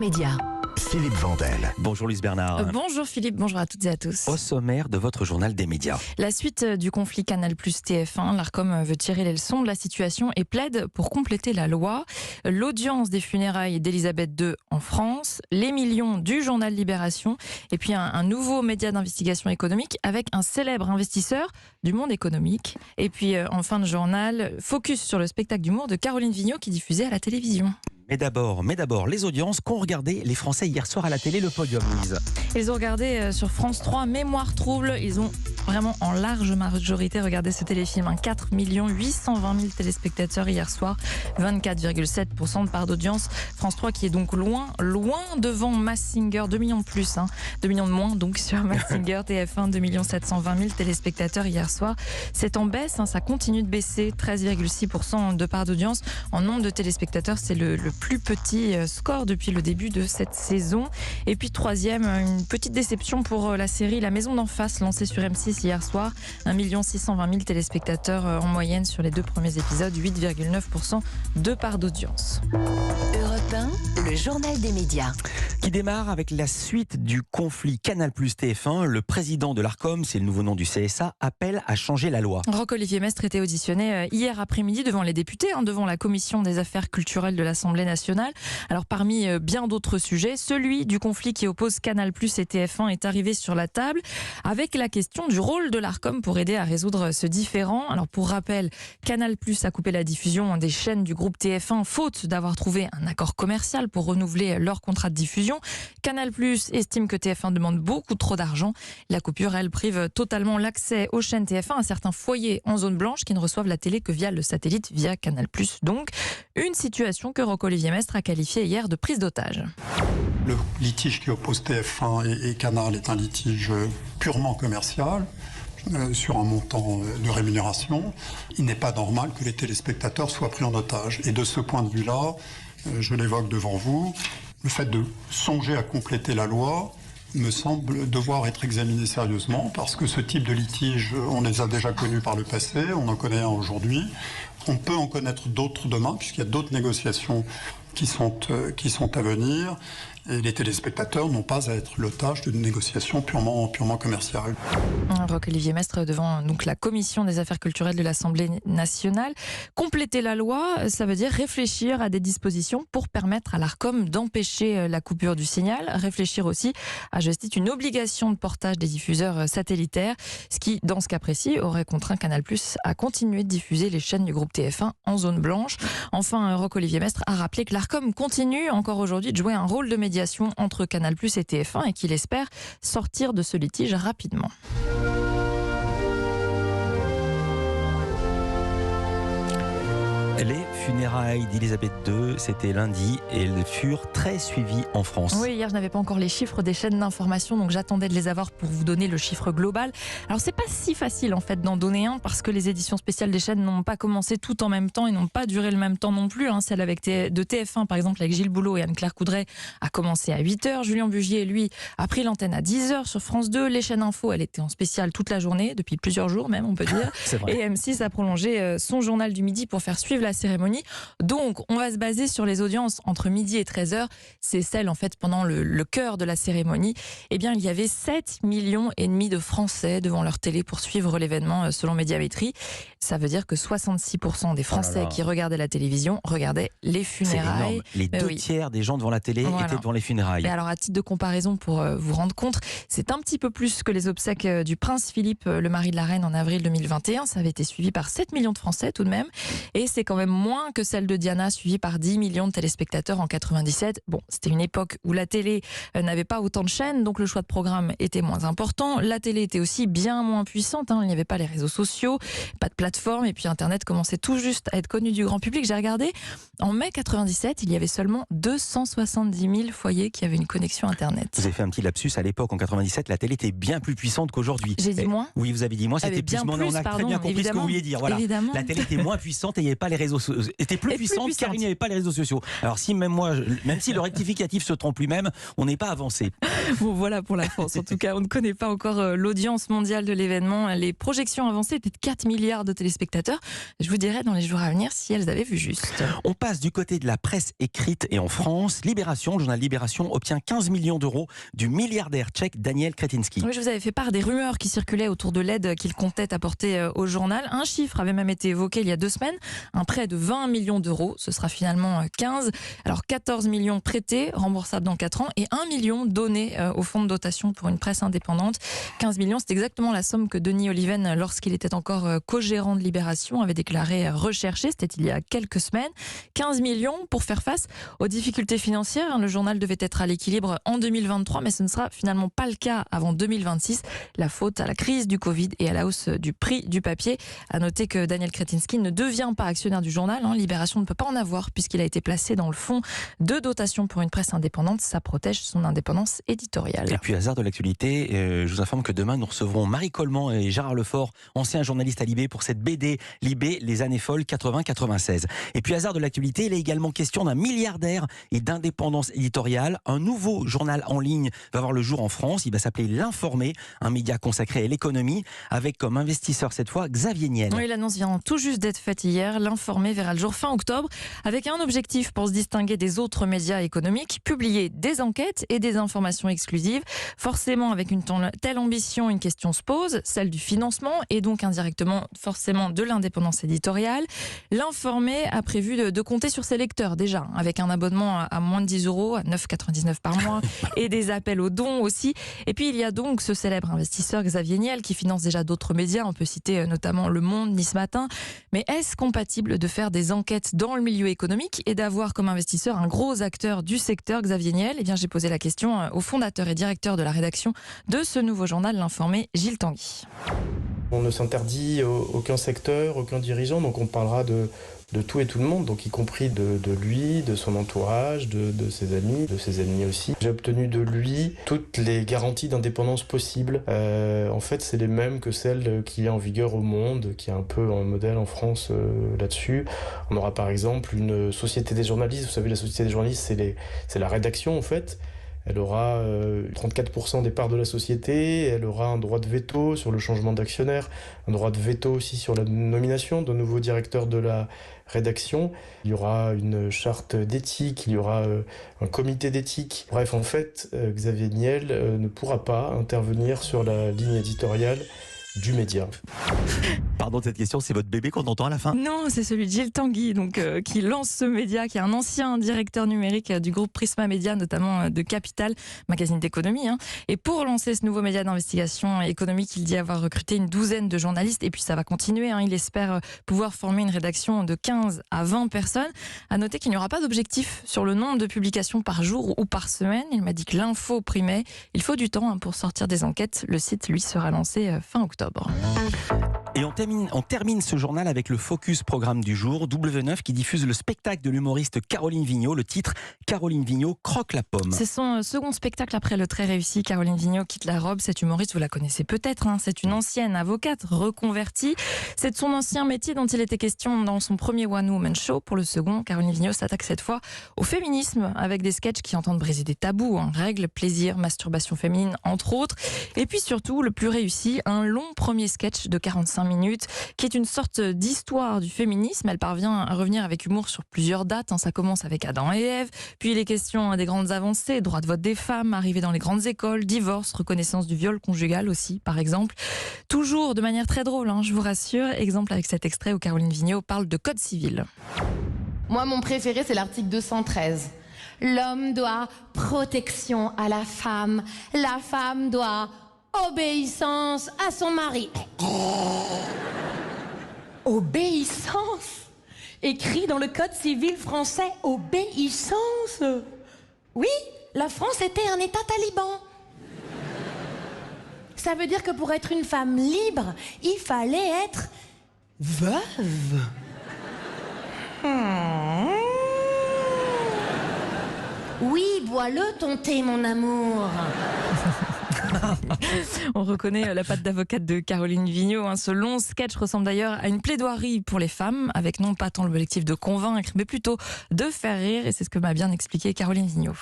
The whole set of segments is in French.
Média. Philippe Vandel. Bonjour Luce Bernard. Bonjour Philippe, bonjour à toutes et à tous. Au sommaire de votre journal des médias. La suite du conflit Canal+ TF1, l'Arcom veut tirer les leçons de la situation et plaide pour compléter la loi. L'audience des funérailles d'Elisabeth II en France, les millions du journal Libération et puis un nouveau média d'investigation économique avec un célèbre investisseur du monde économique. Et puis en fin de journal, focus sur le spectacle d'humour de Caroline Vigneault qui diffusait à la télévision. Mais d'abord, les audiences qu'ont regardé les Français hier soir à la télé, le podium, Louise. Ils ont regardé sur France 3, Mémoire trouble. Ils ont vraiment en large majorité regardé ce téléfilm. 4 820 000 téléspectateurs hier soir, 24,7% de part d'audience. France 3 qui est donc loin devant Masked Singer, 2 millions de plus, 2 millions de moins donc sur Masked Singer. TF1, 2 720 000 téléspectateurs hier soir. C'est en baisse, ça continue de baisser, 13,6% de part d'audience. En nombre de téléspectateurs, c'est le plus petit score depuis le début de cette saison. Et puis troisième, une petite déception pour la série La Maison d'en face, lancée sur M6 hier soir. 1 620 000 téléspectateurs en moyenne sur les 2 premiers épisodes, 8,9% de part d'audience. Europe 1, le journal des médias. Qui démarre avec la suite du conflit Canal+ TF1. Le président de l'Arcom, c'est le nouveau nom du CSA, appelle à changer la loi. Roch-Olivier Maistre était auditionné hier après-midi devant les députés, devant la commission des affaires culturelles de l'Assemblée nationale. Alors parmi bien d'autres sujets, celui du conflit qui oppose Canal+ et TF1 est arrivé sur la table avec la question du rôle de l'Arcom pour aider à résoudre ce différend. Alors pour rappel, Canal+ a coupé la diffusion des chaînes du groupe TF1 faute d'avoir trouvé un accord commercial pour renouveler leur contrat de diffusion. Canal+ estime que TF1 demande beaucoup trop d'argent. La coupure, elle, prive totalement l'accès aux chaînes TF1 à certains foyers en zone blanche qui ne reçoivent la télé que via le satellite, via Canal+. Donc, une situation que Roch-Olivier Maistre a qualifiée hier de prise d'otage. Le litige qui oppose TF1 et Canal est un litige purement commercial sur un montant de rémunération. Il n'est pas normal que les téléspectateurs soient pris en otage. Et de ce point de vue-là, je l'évoque devant vous, le fait de songer à compléter la loi me semble devoir être examiné sérieusement parce que ce type de litige, on les a déjà connus par le passé, on en connaît un aujourd'hui. On peut en connaître d'autres demain puisqu'il y a d'autres négociations qui sont à venir. Et les téléspectateurs n'ont pas à être l'otage d'une négociation purement commerciale. Roch-Olivier Maistre devant donc la commission des affaires culturelles de l'Assemblée nationale. Compléter la loi, ça veut dire réfléchir à des dispositions pour permettre à l'Arcom d'empêcher la coupure du signal. Réfléchir aussi à, je cite, une obligation de portage des diffuseurs satellitaires, ce qui, dans ce cas précis, aurait contraint Canal+ à continuer de diffuser les chaînes du groupe TF1 en zone blanche. Enfin, Roch-Olivier Maistre a rappelé que l'Arcom continue encore aujourd'hui de jouer un rôle de médiation entre Canal+ et TF1 et qu'il espère sortir de ce litige rapidement. Les funérailles d'Elisabeth II, c'était lundi et elles furent très suivies en France. Oui, hier je n'avais pas encore les chiffres des chaînes d'information, donc j'attendais de les avoir pour vous donner le chiffre global. Alors c'est pas si facile en fait d'en donner un parce que les éditions spéciales des chaînes n'ont pas commencé tout en même temps et n'ont pas duré le même temps non plus. Celle avec de TF1 par exemple avec Gilles Boulot et Anne-Claire Coudray a commencé à 8h. Julien Bugier, lui, a pris l'antenne à 10h sur France 2. Les chaînes info, elle était en spécial toute la journée, depuis plusieurs jours même on peut dire. C'est vrai. Et M6 a prolongé son journal du midi pour faire suivre la cérémonie. Donc, on va se baser sur les audiences entre midi et 13h. C'est celle, en fait, pendant le cœur de la cérémonie. Eh bien, il y avait 7,5 millions de Français devant leur télé pour suivre l'événement selon Médiamétrie. Ça veut dire que 66% des Français qui regardaient la télévision regardaient les funérailles. C'est énorme. Les 2/3 des gens devant la télé étaient devant les funérailles. Mais alors, à titre de comparaison, pour vous rendre compte, c'est un petit peu plus que les obsèques du prince Philippe, le mari de la reine, en avril 2021. Ça avait été suivi par 7 millions de Français tout de même. Et c'est quand même moins que celle de Diana, suivie par 10 millions de téléspectateurs en 97. Bon, c'était une époque où la télé n'avait pas autant de chaînes, donc le choix de programme était moins important. La télé était aussi bien moins puissante, il n'y avait pas les réseaux sociaux, pas de plateforme, et puis Internet commençait tout juste à être connu du grand public. J'ai regardé, en mai 97, il y avait seulement 270 000 foyers qui avaient une connexion Internet. Vous avez fait un petit lapsus à l'époque, en 97, la télé était bien plus puissante qu'aujourd'hui. J'ai dit moins ? Oui, vous avez dit moins, c'était bien plus, mais on a très bien compris ce que vous vouliez dire. Voilà. Évidemment. La télé était moins puissante et il n'y avait pas les était plus puissante car il n'y avait pas les réseaux sociaux. Alors si même si le rectificatif se trompe lui-même, on n'est pas avancé. Bon, voilà pour la France. En tout cas, on ne connaît pas encore l'audience mondiale de l'événement. Les projections avancées étaient de 4 milliards de téléspectateurs. Je vous dirai dans les jours à venir si elles avaient vu juste. On passe du côté de la presse écrite et en France, Libération, le journal Libération obtient 15 millions d'euros du milliardaire tchèque Daniel Kretinsky. Oui, je vous avais fait part des rumeurs qui circulaient autour de l'aide qu'il comptait apporter au journal. Un chiffre avait même été évoqué il y a 2 semaines, un prêt de 20 millions d'euros. Ce sera finalement 15. Alors 14 millions prêtés, remboursables dans 4 ans, et 1 million donnés au fonds de dotation pour une presse indépendante. 15 millions, c'est exactement la somme que Denis Oliven, lorsqu'il était encore co-gérant de Libération, avait déclaré recherché. C'était il y a quelques semaines. 15 millions pour faire face aux difficultés financières. Le journal devait être à l'équilibre en 2023, mais ce ne sera finalement pas le cas avant 2026. La faute à la crise du Covid et à la hausse du prix du papier. À noter que Daniel Kretinsky ne devient pas actionnaire du journal. Libération ne peut pas en avoir puisqu'il a été placé dans le fonds de dotation pour une presse indépendante. Ça protège son indépendance éditoriale. Et puis, hasard de l'actualité, je vous informe que demain, nous recevrons Marie Coleman et Gérard Lefort, anciens journalistes à Libé, pour cette BD Libé, les années folles 80-96. Et puis, hasard de l'actualité, il est également question d'un milliardaire et d'indépendance éditoriale. Un nouveau journal en ligne va voir le jour en France. Il va s'appeler L'Informé, un média consacré à l'économie, avec comme investisseur cette fois Xavier Niel. Oui, l'annonce vient tout juste d'être faite hier. L'Informé verra le jour fin octobre, avec un objectif pour se distinguer des autres médias économiques, publier des enquêtes et des informations exclusives. Forcément, avec une telle ambition, une question se pose, celle du financement et donc indirectement forcément de l'indépendance éditoriale. L'Informé a prévu de compter sur ses lecteurs déjà, avec un abonnement à moins de 10 €, à 9,99 € par mois, et des appels aux dons aussi. Et puis il y a donc ce célèbre investisseur Xavier Niel qui finance déjà d'autres médias, on peut citer notamment Le Monde, Nice Matin. Mais est-ce compatible de faire des enquêtes dans le milieu économique et d'avoir comme investisseur un gros acteur du secteur, Xavier Niel? Eh bien, j'ai posé la question au fondateur et directeur de la rédaction de ce nouveau journal, L'Informé, Gilles Tanguy. On ne s'interdit aucun secteur, aucun dirigeant, donc on parlera de tout et tout le monde, donc y compris de lui, de son entourage, de ses amis, de ses ennemis aussi. J'ai obtenu de lui toutes les garanties d'indépendance possibles. En fait, c'est les mêmes que celles qui est en vigueur au monde, qui est un peu un modèle en France là-dessus. On aura par exemple une société des journalistes. Vous savez, la société des journalistes, c'est la rédaction en fait. Elle aura 34% des parts de la société, elle aura un droit de veto sur le changement d'actionnaire, un droit de veto aussi sur la nomination d'un nouveau directeur de la rédaction. Il y aura une charte d'éthique, il y aura un comité d'éthique. Bref, en fait, Xavier Niel ne pourra pas intervenir sur la ligne éditoriale du média. Pardon de cette question, c'est votre bébé qu'on entend à la fin? Non, c'est celui de Gilles Tanguy, donc, qui lance ce média, qui est un ancien directeur numérique du groupe Prisma Média, notamment de Capital, magazine d'économie. Et pour lancer ce nouveau média d'investigation économique, il dit avoir recruté une douzaine de journalistes, et puis ça va continuer. Il espère pouvoir former une rédaction de 15 à 20 personnes. À noter qu'il n'y aura pas d'objectif sur le nombre de publications par jour ou par semaine. Il m'a dit que l'info primait. Il faut du temps pour sortir des enquêtes. Le site, lui, sera lancé fin octobre. Et on termine ce journal avec le Focus programme du jour, W9, qui diffuse le spectacle de l'humoriste Caroline Vigneault. Le titre, Caroline Vigneault croque la pomme. C'est son second spectacle après le très réussi Caroline Vigneault quitte la robe. Cette humoriste, vous la connaissez peut-être, c'est une ancienne avocate reconvertie. C'est de son ancien métier dont il était question dans son premier One Woman Show. Pour le second, Caroline Vigneault s'attaque cette fois au féminisme avec des sketchs qui entendent briser des tabous, règles, plaisir, masturbation féminine, entre autres. Et puis surtout, le plus réussi, un long premier sketch de 45 minutes qui est une sorte d'histoire du féminisme. Elle parvient à revenir avec humour sur plusieurs dates. Ça commence avec Adam et Ève, puis les questions des grandes avancées, droit de vote des femmes, arrivée dans les grandes écoles, divorce, reconnaissance du viol conjugal aussi, par exemple. Toujours de manière très drôle, je vous rassure. Exemple avec cet extrait où Caroline Vigneault parle de code civil. Moi, mon préféré, c'est l'article 213. L'homme doit protection à la femme doit obéissance à son mari. Obéissance? Écrit dans le code civil français, obéissance? Oui, la France était un État taliban. Ça veut dire que pour être une femme libre, il fallait être veuve. Oui, bois-le ton thé, mon amour. On reconnaît la patte d'avocate de Caroline Vigneault. Ce long sketch ressemble d'ailleurs à une plaidoirie pour les femmes, avec non pas tant l'objectif de convaincre, mais plutôt de faire rire. Et c'est ce que m'a bien expliqué Caroline Vigneault.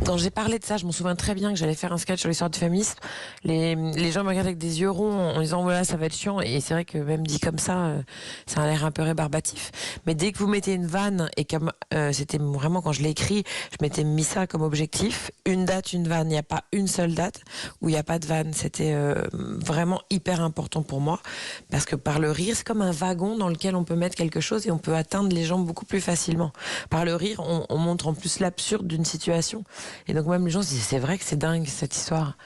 Quand j'ai parlé de ça, je me souviens très bien que j'allais faire un sketch sur l'histoire du féminisme. Les gens me regardaient avec des yeux ronds en disant voilà, ça va être chiant. Et c'est vrai que même dit comme ça, ça a l'air un peu rébarbatif. Mais dès que vous mettez une vanne, et comme c'était vraiment quand je l'ai écrit, je m'étais mis ça comme objectif. Une date, une vanne. Il n'y a pas une seule date où il n'y a pas de vanne. C'était vraiment hyper important pour moi. Parce que par le rire, c'est comme un wagon dans lequel on peut mettre quelque chose et on peut atteindre les gens beaucoup plus facilement. Par le rire, on montre en plus l'absurde d'une situation. Et donc même les gens se disent c'est vrai que c'est dingue cette histoire.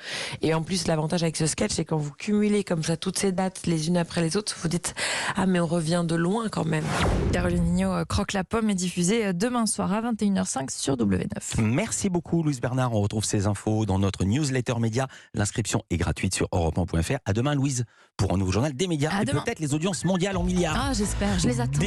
Et en plus l'avantage avec ce sketch c'est quand vous cumulez comme ça toutes ces dates les unes après les autres, vous dites ah mais on revient de loin quand même. Caroline Vigneault croque la pomme est diffusée demain soir à 21h05 sur W9. Merci beaucoup Louise Bernard. On retrouve ces infos dans notre newsletter média. L'inscription est gratuite sur europe1.fr. À demain Louise pour un nouveau journal des médias et peut-être les audiences mondiales en milliards. Ah j'espère, je les attends.